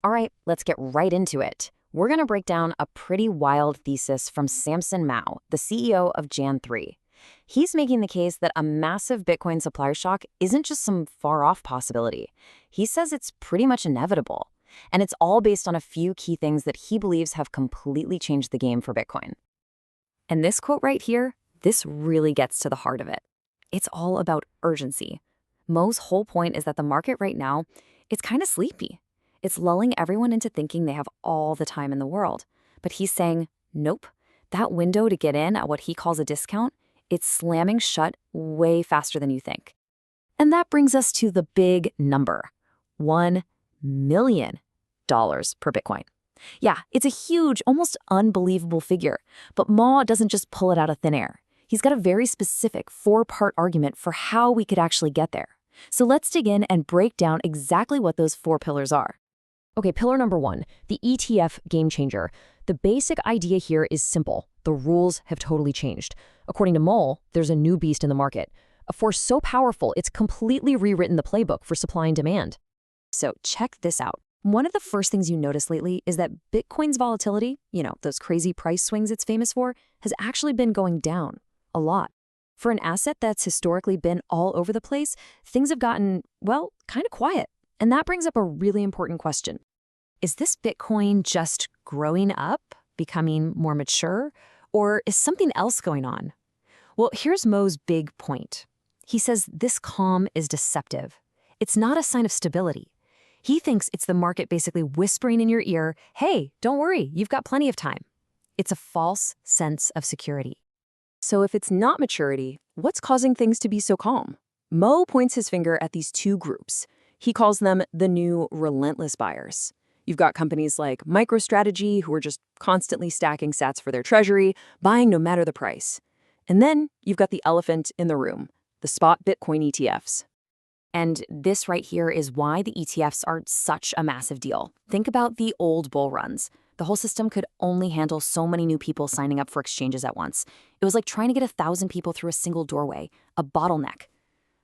All right, let's get right into it. We're going to break down a pretty wild thesis from Samson Mow, the CEO of Jan3. He's making the case that a massive Bitcoin supply shock isn't just some far-off possibility. He says it's pretty much inevitable. And it's all based on a few key things that he believes have completely changed the game for Bitcoin. And this quote right here, this really gets to the heart of it. It's all about urgency. Mo's whole point is that the market right now, it's kind of sleepy. It's lulling everyone into thinking they have all the time in the world. But he's saying, nope, that window to get in at what he calls a discount, it's slamming shut way faster than you think. And that brings us to the big number, $1 million per Bitcoin. Yeah, it's a huge, almost unbelievable figure, but Ma doesn't just pull it out of thin air. He's got a very specific four-part argument for how we could actually get there. So let's dig in and break down exactly what those four pillars are. Okay, pillar number one, the ETF game changer. The basic idea here is simple. The rules have totally changed. According to Moll, there's a new beast in the market, a force so powerful it's completely rewritten the playbook for supply and demand. So check this out. One of the first things you notice lately is that Bitcoin's volatility, those crazy price swings it's famous for, has actually been going down a lot. For an asset that's historically been all over the place, things have gotten, well, kind of quiet. And that brings up a really important question. Is this Bitcoin just growing up, becoming more mature, or is something else going on? Well, here's Mo's big point. He says this calm is deceptive. It's not a sign of stability. He thinks it's the market basically whispering in your ear, hey, don't worry, you've got plenty of time. It's a false sense of security. So if it's not maturity, what's causing things to be so calm? Mo points his finger at these two groups. He calls them the new relentless buyers. You've got companies like MicroStrategy who are just constantly stacking sats for their treasury, buying no matter the price. And then you've got the elephant in the room, the spot Bitcoin ETFs. And this right here is why the ETFs are such a massive deal. Think about the old bull runs. The whole system could only handle so many new people signing up for exchanges at once. It was like trying to get 1,000 people through a single doorway, a bottleneck.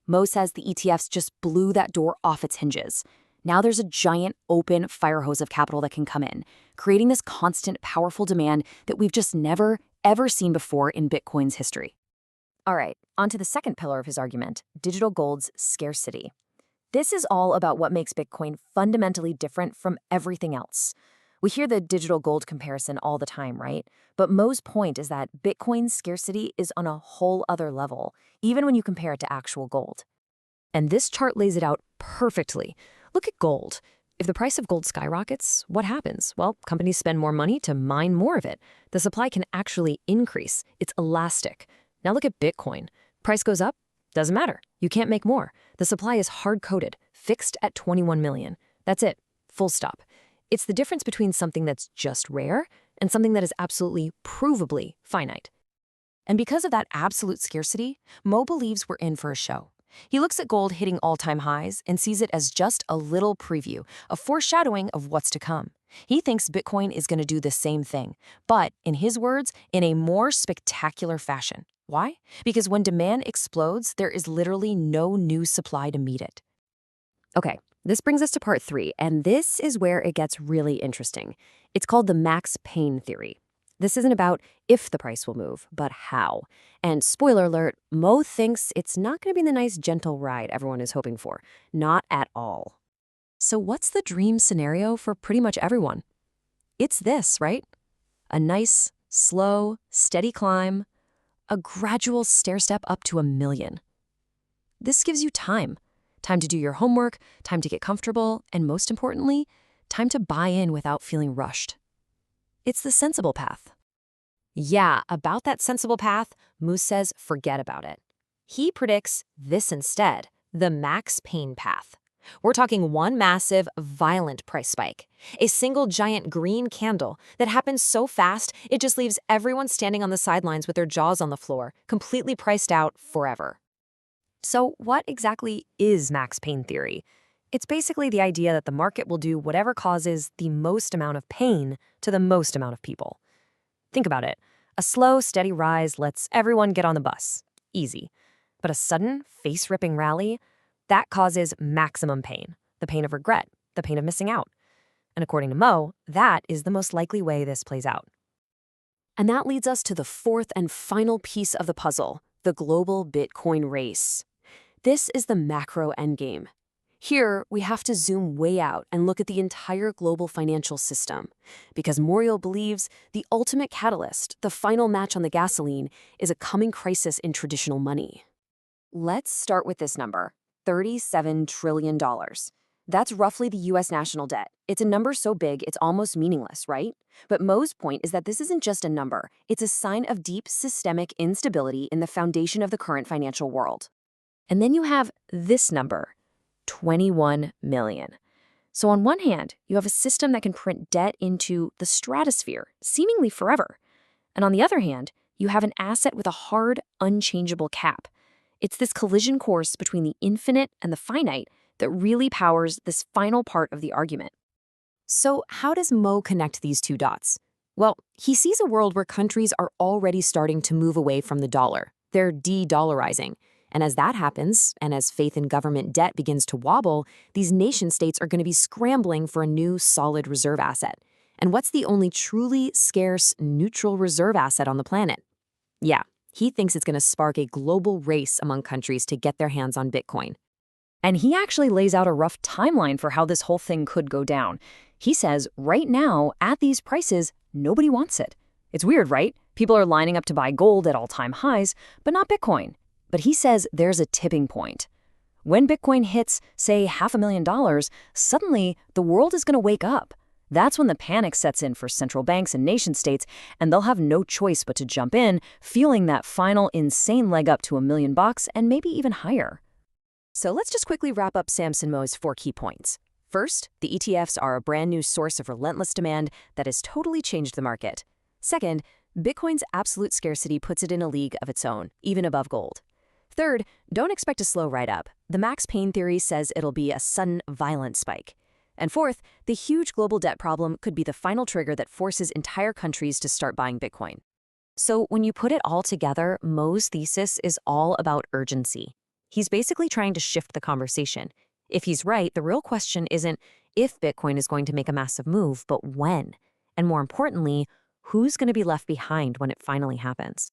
Mo says the ETFs just blew that door off its hinges. Now there's a giant open fire hose of capital that can come in, creating this constant, powerful demand that we've just never, ever seen before in Bitcoin's history. All right, on to the second pillar of his argument, digital gold's scarcity. This is all about what makes Bitcoin fundamentally different from everything else. We hear the digital gold comparison all the time, right? But Mo's point is that Bitcoin's scarcity is on a whole other level, even when you compare it to actual gold. And this chart lays it out perfectly. Look at gold. If the price of gold skyrockets, what happens? Well, companies spend more money to mine more of it. The supply can actually increase. It's elastic. Now look at Bitcoin. Price goes up, doesn't matter. You can't make more. The supply is hard-coded, fixed at 21 million. That's it, full stop. It's the difference between something that's just rare and something that is absolutely provably finite. And because of that absolute scarcity, Mo believes we're in for a show. He looks at gold hitting all-time highs and sees it as just a little preview, a foreshadowing of what's to come. He thinks Bitcoin is going to do the same thing, but, in his words, in a more spectacular fashion. Why? Because when demand explodes, there is literally no new supply to meet it. Okay, this brings us to part 3, and this is where it gets really interesting. It's called the max pain theory. This isn't about if the price will move, but how. And spoiler alert, Mo thinks it's not going to be the nice, gentle ride everyone is hoping for. Not at all. So what's the dream scenario for pretty much everyone? It's this, right? A nice, slow, steady climb, a gradual stair-step up to 1 million. This gives you time. Time to do your homework, time to get comfortable, and most importantly, time to buy in without feeling rushed. It's the sensible path. Yeah, about that sensible path, Moose says forget about it. He predicts this instead, the max pain path. We're talking one massive, violent price spike. A single giant green candle that happens so fast, it just leaves everyone standing on the sidelines with their jaws on the floor, completely priced out forever. So what exactly is max pain theory? It's basically the idea that the market will do whatever causes the most amount of pain to the most amount of people. Think about it. A slow, steady rise lets everyone get on the bus. Easy. But a sudden, face-ripping rally, that causes maximum pain. The pain of regret, the pain of missing out. And according to Mow, that is the most likely way this plays out. And that leads us to the fourth and final piece of the puzzle, the global Bitcoin race. This is the macro endgame. Here, we have to zoom way out and look at the entire global financial system, because Morial believes the ultimate catalyst, the final match on the gasoline, is a coming crisis in traditional money. Let's start with this number, $37 trillion. That's roughly the US national debt. It's a number so big it's almost meaningless, right? But Mo's point is that this isn't just a number. It's a sign of deep systemic instability in the foundation of the current financial world. And then you have this number, 21 million. So on one hand, you have a system that can print debt into the stratosphere, seemingly forever. And on the other hand, you have an asset with a hard, unchangeable cap. It's this collision course between the infinite and the finite that really powers this final part of the argument. So how does Mo connect these two dots? Well, he sees a world where countries are already starting to move away from the dollar. They're de-dollarizing. And as that happens, and as faith in government debt begins to wobble, these nation-states are going to be scrambling for a new solid reserve asset. And what's the only truly scarce, neutral reserve asset on the planet? Yeah, he thinks it's going to spark a global race among countries to get their hands on Bitcoin. And he actually lays out a rough timeline for how this whole thing could go down. He says, right now, at these prices, nobody wants it. It's weird, right? People are lining up to buy gold at all-time highs, but not Bitcoin. But he says there's a tipping point. When Bitcoin hits, say, $500,000, suddenly the world is going to wake up. That's when the panic sets in for central banks and nation-states, and they'll have no choice but to jump in, feeling that final insane leg up to $1 million and maybe even higher. So let's just quickly wrap up Samson Mow's 4 key points. First, the ETFs are a brand new source of relentless demand that has totally changed the market. Second, Bitcoin's absolute scarcity puts it in a league of its own, even above gold. Third, don't expect a slow ride-up. The max pain theory says it'll be a sudden, violent spike. And fourth, the huge global debt problem could be the final trigger that forces entire countries to start buying Bitcoin. So when you put it all together, Mo's thesis is all about urgency. He's basically trying to shift the conversation. If he's right, the real question isn't if Bitcoin is going to make a massive move, but when. And more importantly, who's going to be left behind when it finally happens?